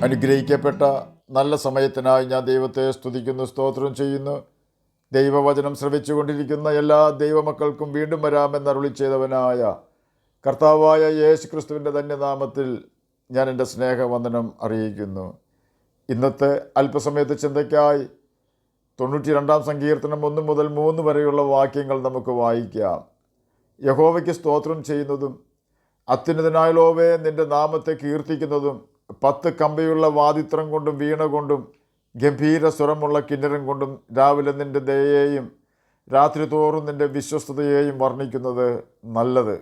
അനുഗ്രഹിക്കപ്പെട്ട നല്ല സമയത്തിനായി ഞാൻ ദൈവത്തെ സ്തുതിക്കുന്നു, സ്തോത്രം ചെയ്യുന്നു. ദൈവവചനം ശ്രവിച്ചുകൊണ്ടിരിക്കുന്ന എല്ലാ ദൈവമക്കൾക്കും വീണ്ടും വരാമെന്ന് അരുളി ചെയ്തവനായ കർത്താവായ യേശു ക്രിസ്തുവിൻ്റെ ധന്യനാമത്തിൽ ഞാൻ എൻ്റെ സ്നേഹവന്ദനം അറിയിക്കുന്നു. ഇന്നത്തെ അല്പസമയത്തെ ചിന്തയ്ക്കായി 92-ാം സങ്കീർത്തനം 1 മുതൽ 3 വരെയുള്ള വാക്യങ്ങൾ നമുക്ക് വായിക്കാം. യഹോവയ്ക്ക് സ്തോത്രം ചെയ്യുന്നതും അത്യുന്നതനായുള്ളവേ നിൻ്റെ നാമത്തെ കീർത്തിക്കുന്നതും 10 കമ്പിയുള്ള വാദിത്രം കൊണ്ടും വീണ കൊണ്ടും ഗംഭീര സ്വരമുള്ള കിന്നരം കൊണ്ടും രാവിലെ നിൻ്റെ ദയയെയും രാത്രി തോറും നിൻ്റെ വിശ്വസ്തതയെയും വർണ്ണിക്കുന്നത് നല്ലത്.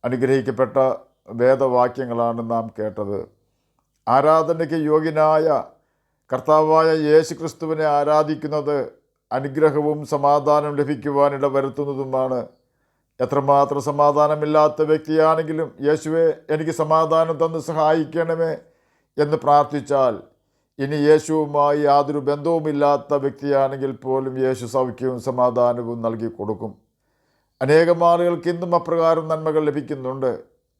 അനുഗ്രഹിക്കപ്പെട്ട വേദവാക്യങ്ങളാണ് നാം കേട്ടത്. ആരാധനയ്ക്ക് യോഗ്യനായ കർത്താവായ യേശു ക്രിസ്തുവിനെ ആരാധിക്കുന്നത് അനുഗ്രഹവും സമാധാനം ലഭിക്കുവാനിട വരുത്തുന്നതുമാണ്. എത്രമാത്രം സമാധാനമില്ലാത്ത വ്യക്തിയാണെങ്കിലും യേശുവെ എനിക്ക് സമാധാനം തന്ന് സഹായിക്കണമേ എന്ന് പ്രാർത്ഥിച്ചാൽ, ഇനി യേശുവുമായി യാതൊരു ബന്ധവുമില്ലാത്ത വ്യക്തിയാണെങ്കിൽ പോലും യേശു സൗഖ്യവും സമാധാനവും നൽകി കൊടുക്കും. അനേകം ആളുകൾക്ക് ഇന്നും അപ്രകാരം നന്മകൾ ലഭിക്കുന്നുണ്ട്.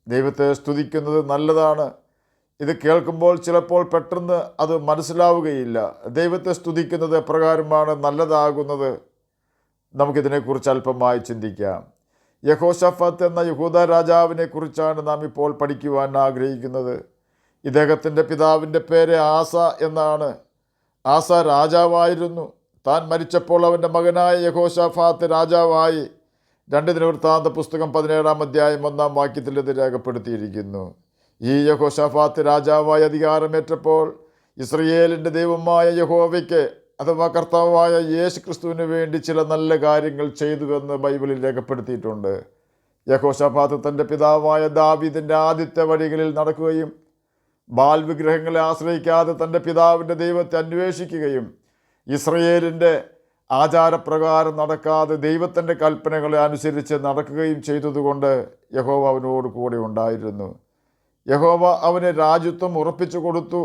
ദൈവത്തെ സ്തുതിക്കുന്നത് നല്ലതാണ്. ഇത് കേൾക്കുമ്പോൾ ചിലപ്പോൾ പെട്ടെന്ന് അത് മനസ്സിലാവുകയില്ല. ദൈവത്തെ സ്തുതിക്കുന്നത് എപ്രകാരമാണ് നല്ലതാകുന്നത്? നമുക്കിതിനെക്കുറിച്ച് അല്പമായി ചിന്തിക്കാം. യഹോശഫത്ത് എന്ന യഹൂദ രാജാവിനെ കുറിച്ചാണ് നാം ഇപ്പോൾ പഠിക്കുവാൻ ആഗ്രഹിക്കുന്നത്. ഇദ്ദേഹത്തിൻ്റെ പിതാവിൻ്റെ പേര് ആസ എന്നാണ്. ആസ രാജാവായിരുന്നു. താൻ മരിച്ചപ്പോൾ അവൻ്റെ മകനായ യഹോശഫാത്ത് രാജാവായി. 2 ദിനവൃത്താന്ത പുസ്തകം 17-ാം അധ്യായം 1-ാം വാക്യത്തിൽ ഇത് രേഖപ്പെടുത്തിയിരിക്കുന്നു. ഈ യഹോശഫാത്ത് രാജാവായി അധികാരമേറ്റപ്പോൾ ഇസ്രയേലിൻ്റെ ദൈവമായ യഹോവയ്ക്ക് അഥവാ കർത്താവായ യേശു ക്രിസ്തുവിന് വേണ്ടി ചില നല്ല കാര്യങ്ങൾ ചെയ്തുവെന്ന് ബൈബിളിൽ രേഖപ്പെടുത്തിയിട്ടുണ്ട്. യഹോശഫാത്ത് തൻ്റെ പിതാവായ ദാവീദിൻ്റെ ആദ്യത്തെ വഴികളിൽ നടക്കുകയും ബാൽ വിഗ്രഹങ്ങളെ ആശ്രയിക്കാതെ തൻ്റെ പിതാവിൻ്റെ ദൈവത്തെ അന്വേഷിക്കുകയും ഇസ്രയേലിൻ്റെ ആചാരപ്രകാരം നടക്കാതെ ദൈവത്തിൻ്റെ കൽപ്പനകളെ അനുസരിച്ച് നടക്കുകയും ചെയ്തതുകൊണ്ട് യഹോവ അവനോട് കൂടെ ഉണ്ടായിരുന്നു. യഹോവ അവന് രാജ്യത്വം ഉറപ്പിച്ചു കൊടുത്തു.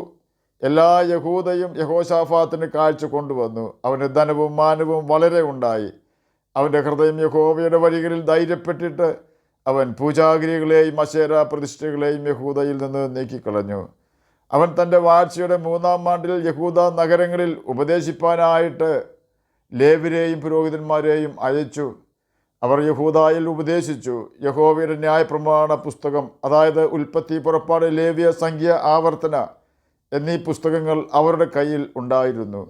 എല്ലാ യഹൂദയും യഹോശാഫാത്തിന് കാഴ്ച കൊണ്ടുവന്നു. അവന് ധനവും മാനവും വളരെ ഉണ്ടായി. അവൻ്റെ ഹൃദയം യഹോവയുടെ വഴികളിൽ ധൈര്യപ്പെട്ടിട്ട് അവൻ പൂജാഗിരികളെയും അശേര പ്രതിഷ്ഠകളെയും യഹൂദയിൽ നിന്ന് നീക്കിക്കളഞ്ഞു. അവൻ തൻ്റെ വാഴ്ചയുടെ 3-ാം ആണ്ടിൽ യഹൂദ നഗരങ്ങളിൽ ഉപദേശിപ്പാനായിട്ട് ലേവ്യരെയും പുരോഹിതന്മാരെയും അയച്ചു. അവർ യഹൂദായിൽ ഉപദേശിച്ചു. യഹോവയുടെ ന്യായപ്രമാണ പുസ്തകം, അതായത് ഉൽപ്പത്തി, പുറപ്പാട്, ലേവ്യ, സംഖ്യ, ആവർത്തന എന്നീ പുസ്തകങ്ങൾ അവരുടെ കയ്യിൽ ഉണ്ടായിരുന്നു.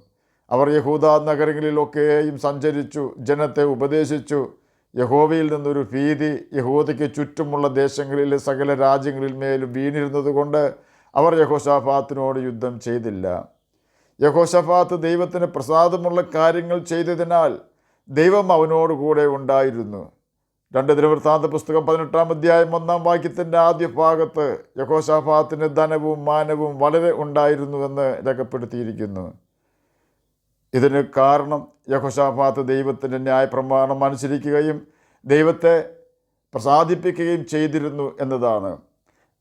അവർ യഹൂദ നഗരങ്ങളിലൊക്കെയും സഞ്ചരിച്ചു, ജനത്തെ ഉപദേശിച്ചു. യഹോവയിൽ നിന്നൊരു ഭീതി യഹൂദയ്ക്ക് ചുറ്റുമുള്ള ദേശങ്ങളിലെ സകല രാജ്യങ്ങളിൽ മേലും വീണിരുന്നത് കൊണ്ട് അവർ യഹോശാഫാത്തിനോട് യുദ്ധം ചെയ്തില്ല. യഹോശഫാത്ത് ദൈവത്തിന് പ്രസാദമുള്ള കാര്യങ്ങൾ ചെയ്തതിനാൽ ദൈവം അവനോട് കൂടെ ഉണ്ടായിരുന്നു. 2 ദിനവൃത്താന്ത പുസ്തകം 18-ാം അധ്യായം 1-ാം വാക്യത്തിൻ്റെ ആദ്യ ഭാഗത്ത് യഹോശഫാത്തിന് ധനവും മാനവും വളരെ ഉണ്ടായിരുന്നുവെന്ന് രേഖപ്പെടുത്തിയിരിക്കുന്നു. ഇതിന് കാരണം യഹോശഫാത്ത് ദൈവത്തിൻ്റെ ന്യായപ്രമാണം അനുസരിക്കുകയും ദൈവത്തെ പ്രസാദിപ്പിക്കുകയും ചെയ്തിരുന്നു എന്നതാണ്.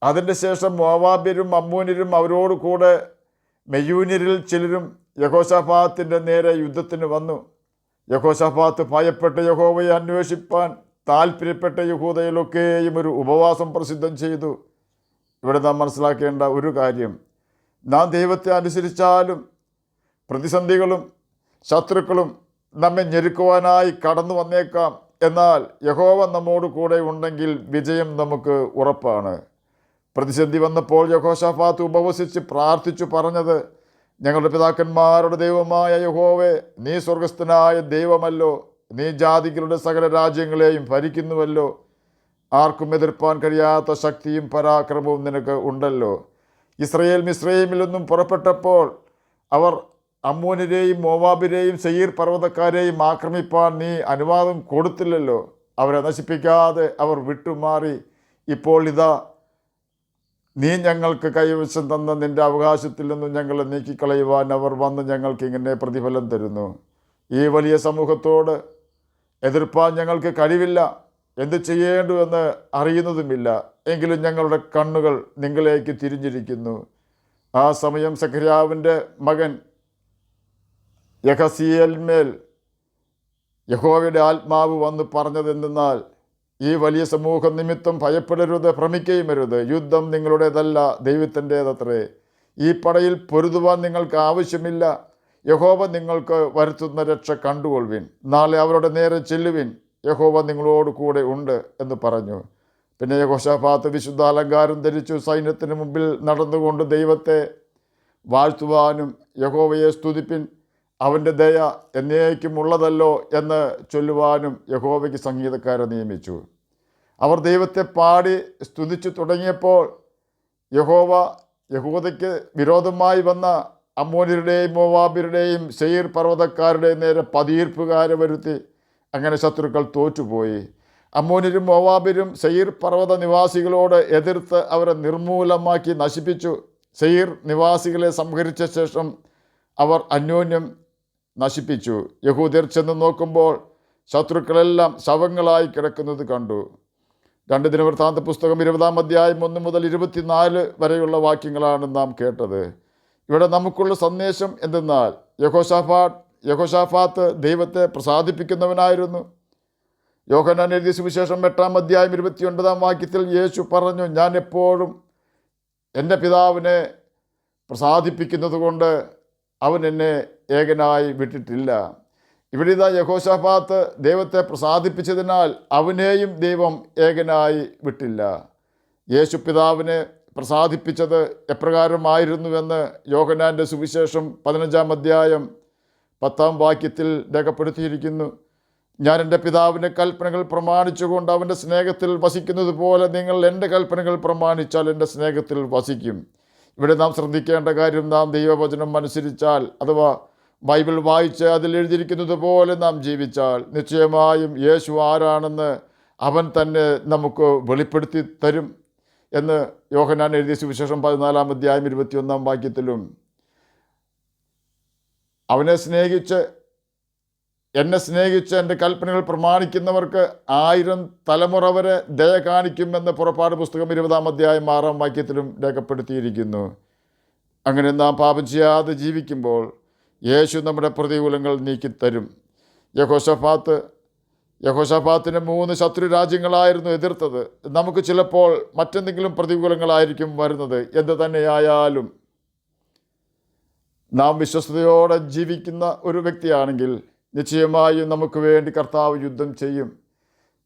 അതിൻ്റെ ശേഷം മോവാബ്യരും അമ്മോന്യരും അവരോട് കൂടെ മെയൂന്യരിൽ ചിലരും യഹോശഫാത്തിൻ്റെ നേരെ യുദ്ധത്തിന് വന്നു. യഹോശഫാത്ത് ഭയപ്പെട്ട് യഹോവയെ അന്വേഷിപ്പാൻ താല്പര്യപ്പെട്ട യഹൂദയിലൊക്കെയും ഒരു ഉപവാസം പ്രസിദ്ധം ചെയ്തു. ഇവിടെ നാം മനസ്സിലാക്കേണ്ട ഒരു കാര്യം, നാം ദൈവത്തെ അനുസരിച്ചാലും പ്രതിസന്ധികളും ശത്രുക്കളും നമ്മെ ഞെരുക്കുവാനായി കടന്നു വന്നേക്കാം. എന്നാൽ യഹോവ നമ്മോട് കൂടെ ഉണ്ടെങ്കിൽ വിജയം നമുക്ക് ഉറപ്പാണ്. പ്രതിസന്ധി വന്നപ്പോൾ യഹോശഫാത്ത് ഉപവസിച്ച് പ്രാർത്ഥിച്ചു പറഞ്ഞത്, ഞങ്ങളുടെ പിതാക്കന്മാരുടെ ദൈവമായ യഹോവേ, നീ സ്വർഗസ്ഥനായ ദൈവമല്ലോ. നീ ജാതികളുടെ സകല രാജ്യങ്ങളെയും ഭരിക്കുന്നുവല്ലോ. ആർക്കും എതിർപ്പാൻ കഴിയാത്ത ശക്തിയും പരാക്രമവും നിനക്ക് ഉണ്ടല്ലോ. ഇസ്രയേൽ മിസ്രയീമിൽ നിന്നും പുറപ്പെട്ടപ്പോൾ അവർ അമ്മോന്യരെയും മോവാബിരെയും സെയീർ പർവ്വതക്കാരെയും ആക്രമിപ്പാൻ നീ അനുവാദം കൊടുത്തില്ലല്ലോ. അവരെ നശിപ്പിക്കാതെ അവർ വിട്ടുമാറി. ഇപ്പോൾ ഇതാ, നീ ഞങ്ങൾക്ക് കൈവശം തന്ന നിൻ്റെ അവകാശത്തിൽ നിന്നും ഞങ്ങളെ നീക്കിക്കളയുവാൻ അവർ വന്ന് ഞങ്ങൾക്ക് ഇങ്ങനെ പ്രതിഫലം തരുന്നു. ഈ വലിയ സമൂഹത്തോട് എതിർപ്പാൻ ഞങ്ങൾക്ക് കഴിവില്ല. എന്ത് ചെയ്യേണ്ടുവെന്ന് അറിയുന്നതുമില്ല. എങ്കിലും ഞങ്ങളുടെ കണ്ണുകൾ നിങ്ങളിലേക്ക് തിരിഞ്ഞിരിക്കുന്നു. ആ സമയം സെഖര്യാവിൻ്റെ മകൻ യഹസിയേലിന്മേൽ യഹോവയുടെ ആത്മാവ് വന്ന് പറഞ്ഞതെന്നാൽ, ഈ വലിയ സമൂഹം നിമിത്തം ഭയപ്പെടരുത്, ഭ്രമിക്കുകയുമരുത്. യുദ്ധം നിങ്ങളുടേതല്ല, ദൈവത്തിൻ്റേതത്രേ. ഈ പടയിൽ പൊരുതുവാൻ നിങ്ങൾക്ക് ആവശ്യമില്ല. യഹോവ നിങ്ങൾക്ക് വരുത്തുന്ന രക്ഷ കണ്ടുകൊള്ളുവിൻ. നാളെ അവരുടെ നേരെ ചെല്ലുവിൻ. യഹോവ നിങ്ങളോട് കൂടെ ഉണ്ട് എന്ന് പറഞ്ഞു. പിന്നെ യെഹോശാഫാത്ത് വിശുദ്ധ അലങ്കാരം ധരിച്ചു സൈന്യത്തിന് മുമ്പിൽ നടന്നുകൊണ്ട് ദൈവത്തെ വാഴ്ത്തുവാനും യഹോവയെ സ്തുതിപ്പിൻ, അവൻ്റെ ദയ എന്നേക്കും ഉള്ളതല്ലോ എന്ന് ചൊല്ലുവാനും യഹോവയ്ക്ക് സംഗീതക്കാരെ നിയമിച്ചു. അവർ ദൈവത്തെ പാടി സ്തുതിച്ചു തുടങ്ങിയപ്പോൾ യഹൂദയ്ക്ക് വിരോധമായി വന്ന അമ്മോന്യരുടെയും മോവാബ്യരുടെയും സെയീർ പർവ്വതക്കാരുടെയും നേരെ പതിയിരിപ്പുകാരെ വരുത്തി. അങ്ങനെ ശത്രുക്കൾ തോറ്റുപോയി. അമ്മോന്യരും മോവാബ്യരും സെയീർ പർവ്വത നിവാസികളോട് എതിർത്ത് അവരെ നിർമൂലമാക്കി നശിപ്പിച്ചു. സെയീർ നിവാസികളെ സംഹരിച്ച ശേഷം അവർ അന്യോന്യം നശിപ്പിച്ചു. യഹൂദർ ചെന്ന് നോക്കുമ്പോൾ ശത്രുക്കളെല്ലാം ശവങ്ങളായി കിടക്കുന്നത് കണ്ടു. 2 ദിനവൃത്താന്ത പുസ്തകം 20-ാം അധ്യായം 1 മുതൽ 24 വരെയുള്ള വാക്യങ്ങളാണ് നാം കേട്ടത്. ഇവിടെ നമുക്കുള്ള സന്ദേശം എന്തെന്നാൽ യഹോശാഫാത്ത് ദൈവത്തെ പ്രസാദിപ്പിക്കുന്നവനായിരുന്നു. യോഹന്നാൻ എഴുതിയ സുവിശേഷം 8-ാം അധ്യായം 29-ാം വാക്യത്തിൽ യേശു പറഞ്ഞു, ഞാൻ എപ്പോഴും എൻ്റെ പിതാവിനെ പ്രസാദിപ്പിക്കുന്നത് കൊണ്ട് അവൻ എന്നെ ഏകനായി വിട്ടിട്ടില്ല. ഇവിടെ ഇതാ യഹോശാഫാത്ത് ദൈവത്തെ പ്രസാദിപ്പിച്ചതിനാൽ അവനെയും ദൈവം ഏകനായി വിട്ടില്ല. യേശു പിതാവിനെ പ്രസാദിപ്പിച്ചത് എപ്രകാരമായിരുന്നുവെന്ന് യോഹന്നാൻ്റെ സുവിശേഷം 15-ാം അധ്യായം 10-ാം വാക്യത്തിൽ രേഖപ്പെടുത്തിയിരിക്കുന്നു. ഞാൻ എൻ്റെ പിതാവിൻ്റെ കൽപ്പനകൾ പ്രമാണിച്ചുകൊണ്ട് അവൻ്റെ സ്നേഹത്തിൽ വസിക്കുന്നത് പോലെ നിങ്ങൾ എൻ്റെ കൽപ്പനകൾ പ്രമാണിച്ചാൽ എൻ്റെ സ്നേഹത്തിൽ വസിക്കും. ഇവിടെ നാം ശ്രദ്ധിക്കേണ്ട കാര്യം, നാം ദൈവവചനം അനുസരിച്ചാൽ അഥവാ ബൈബിൾ വായിച്ച് അതിൽ എഴുതിയിരിക്കുന്നത് പോലെ നാം ജീവിച്ചാൽ നിശ്ചയമായും യേശു ആരാണെന്ന് അവൻ തന്നെ നമുക്ക് വെളിപ്പെടുത്തി തരും എന്ന് യോഹന്നാൻ എഴുതിയ സുവിശേഷം 14-ാം അധ്യായം 21-ാം വാക്യത്തിലും, എന്നെ സ്നേഹിച്ച് എൻ്റെ കൽപ്പനകൾ പ്രമാണിക്കുന്നവർക്ക് 1000 തലമുറ വരെ ദയ കാണിക്കുമെന്ന് പുറപ്പാട് പുസ്തകം 20-ാം അധ്യായം 6-ാം വാക്യത്തിലും രേഖപ്പെടുത്തിയിരിക്കുന്നു. അങ്ങനെ നാം പാപം ചെയ്യാതെ ജീവിക്കുമ്പോൾ യേശു നമ്മുടെ പ്രതികൂലങ്ങൾ നീക്കിത്തരും. യഹോശാഫാത്തിന് 3 ശത്രു രാജ്യങ്ങളായിരുന്നു എതിർത്തത്. നമുക്ക് ചിലപ്പോൾ മറ്റെന്തെങ്കിലും പ്രതികൂലങ്ങളായിരിക്കും വരുന്നത്. എന്ത് തന്നെയായാലും നാം വിശ്വസ്തയോടെ ജീവിക്കുന്ന ഒരു വ്യക്തിയാണെങ്കിൽ നിശ്ചയമായും നമുക്ക് വേണ്ടി കർത്താവ് യുദ്ധം ചെയ്യും.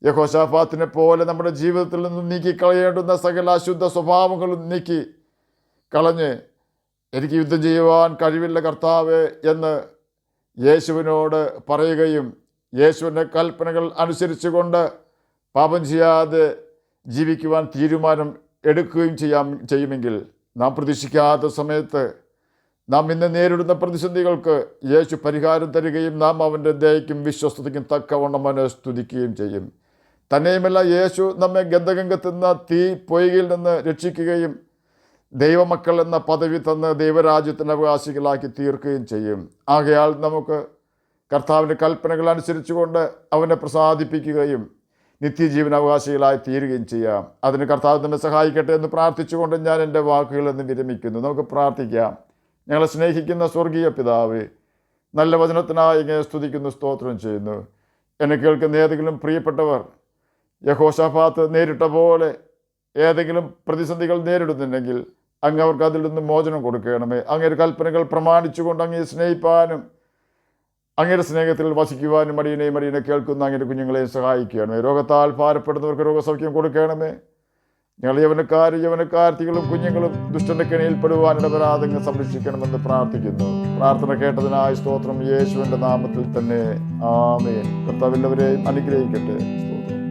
യഹോശാഫാത്തിനെ പോലെ നമ്മുടെ ജീവിതത്തിൽ നിന്നും നീക്കിക്കളയേണ്ടുന്ന സകല അശുദ്ധ സ്വഭാവങ്ങളും നീക്കി കളഞ്ഞ് എനിക്ക് യുദ്ധം ചെയ്യുവാൻ കഴിവില്ല കർത്താവേ എന്ന് യേശുവിനോട് പറയുകയും യേശുവിൻ്റെ കൽപ്പനകൾ അനുസരിച്ചുകൊണ്ട് പാപം ചെയ്യാതെ ജീവിക്കുവാൻ തീരുമാനം എടുക്കുകയും ചെയ്യുമെങ്കിൽ നാം പ്രതീക്ഷിക്കാത്ത സമയത്ത് നാം ഇന്ന് നേരിടുന്ന പ്രതിസന്ധികൾക്ക് യേശു പരിഹാരം തരികയും നാം അവൻ്റെ ദയയ്ക്കും വിശ്വസ്തതയ്ക്കും തക്കവണ്ണം അവനെ സ്തുതിക്കുകയും ചെയ്യും. തന്നെയുമല്ല, യേശു നമ്മെ ഗന്ധകംഗത്തുന്ന തീ പൊയ്കയിൽ നിന്ന് രക്ഷിക്കുകയും ദൈവമക്കൾ എന്ന പദവി തന്ന് ദൈവരാജ്യത്തിൻ്റെ അവകാശികളാക്കി തീർക്കുകയും ചെയ്യും. ആകയാൽ നമുക്ക് കർത്താവിൻ്റെ കൽപ്പനകൾ അനുസരിച്ചുകൊണ്ട് അവനെ പ്രസാദിപ്പിക്കുകയും നിത്യജീവൻ അവകാശികളായി തീരുകയും ചെയ്യാം. അതിന് കർത്താവ് നമ്മെ സഹായിക്കട്ടെ എന്ന് പ്രാർത്ഥിച്ചുകൊണ്ട് ഞാൻ എൻ്റെ വാക്കുകളിൽ നിന്ന് വിരമിക്കുന്നു. നമുക്ക് പ്രാർത്ഥിക്കാം. ഞങ്ങളെ സ്നേഹിക്കുന്ന സ്വർഗീയ പിതാവേ, നല്ല വചനത്തിനായി ഇങ്ങനെ സ്തുതിക്കുന്നു, സ്തോത്രം ചെയ്യുന്നു. എന്നെ കേൾക്കുന്ന ഏതെങ്കിലും പ്രിയപ്പെട്ടവർ യഹോശാഫാത്ത് നേരിട്ട പോലെ ഏതെങ്കിലും പ്രതിസന്ധികൾ നേരിടുന്നുണ്ടെങ്കിൽ അങ്ങ് അവർക്ക് അതിൽ നിന്ന് മോചനം കൊടുക്കണമേ. അങ്ങയുടെ കൽപ്പനകൾ പ്രമാണിച്ചുകൊണ്ട് അങ്ങയെ സ്നേഹിപ്പാനും അങ്ങയുടെ സ്നേഹത്തിൽ വസിക്കുവാനും അടിയനെ കേൾക്കുന്ന അങ്ങയുടെ കുഞ്ഞുങ്ങളെയും സഹായിക്കണമേ. രോഗത്താൽ ഭാരപ്പെടുന്നവർക്ക് രോഗസൗഖ്യം കൊടുക്കണമേ. ഞങ്ങൾ യവനക്കാർത്തികളും കുഞ്ഞുങ്ങളും ദുഷ്ടന്റെ കെണിയിൽപ്പെടുവാൻ ഇടവരാതെ സംരക്ഷിക്കണമെന്ന് പ്രാർത്ഥിക്കുന്നു. പ്രാർത്ഥന കേട്ടതിനായി സ്തോത്രം. യേശുവിൻ്റെ നാമത്തിൽ തന്നെ ആമേൻ. കർത്താവ് എല്ലാവരെയും അനുഗ്രഹിക്കട്ടെ. സ്തോത്രം.